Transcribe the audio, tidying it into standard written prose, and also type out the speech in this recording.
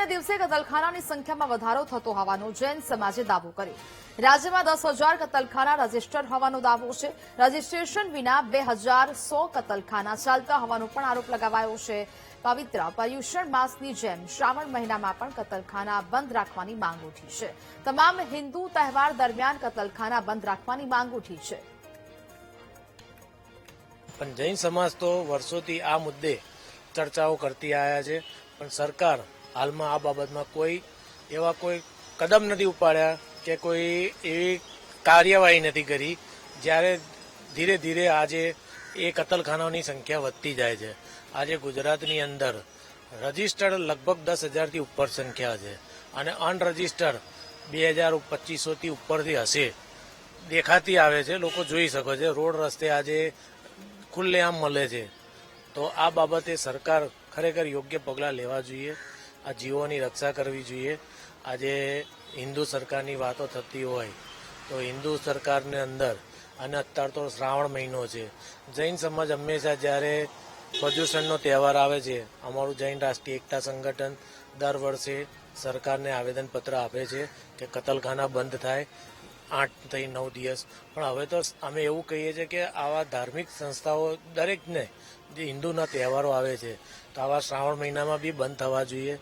ને દિવસે કતલખાનાની સંખ્યામાં વધારો થતો હોવાનો જૈન સમાજે દાવો કર્યો. રાજ્યમાં 10,000 કતલખાના રજીસ્ટર હોવાનો દાવો છે. રજીસ્ટ્રેશન વિના 2,100 કતલખાના ચાલતા હોવાનો પણ આરોપ લગાવાયો છે. પવિત્ર પર્યુષણ માસની જેમ શ્રાવણ મહિનામાં પણ કતલખાના બંધ રાખવાની માંગ ઉઠી છે. તમામ હિન્દુ તહેવાર દરમિયાન કતલખાના બંધ રાખવાની માંગ ઉઠી છે. પણ જૈન સમાજ તો વર્ષોથી આ મુદ્દે ચર્ચાઓ કરતી આવ્યા છે, પણ સરકાર હાલમાં આ બાબતમાં કોઈ કદમ નથી ઉપાડ્યા કે કોઈ એવી કાર્યવાહી નથી કરી. જ્યારે ધીરે ધીરે આજે એ કતલખાનાઓની સંખ્યા વધતી જાય છે. આજે ગુજરાતની અંદર રજીસ્ટર્ડ લગભગ 10,000થી ઉપર સંખ્યા છે અને અનરજીસ્ટર્ડ 2,000-2,500થી ઉપરથી હશે દેખાતી આવે છે. લોકો જોઈ શકો છે, રોડ રસ્તે આજે ખુલ્લેઆમ મળે છે. તો આ બાબતે સરકાર ખરેખર યોગ્ય પગલાં લેવા જોઈએ. આ જીવોની રક્ષા કરવી જોઈએ. આજે હિન્દુ સરકારની વાતો થતી હોય તો હિન્દુ સરકારને અંદર, અને અત્યારે તો શ્રાવણ મહિનો છે, જૈન સમાજ હંમેશા જ્યારે પર્યુષણનો તહેવાર આવે છે, અમારું જૈન રાષ્ટ્રીય એકતા સંગઠન દર વર્ષે સરકારને આવેદનપત્ર આપે છે કે કતલખાના બંધ થાય 8થી 9 દિવસ. પણ હવે તો અમે એવું કહીએ છીએ કે આવા ધાર્મિક સંસ્થાઓ દરેકને જે હિન્દુના તહેવારો આવે છે તો આવા શ્રાવણ મહિનામાં બી બંધ થવા જોઈએ.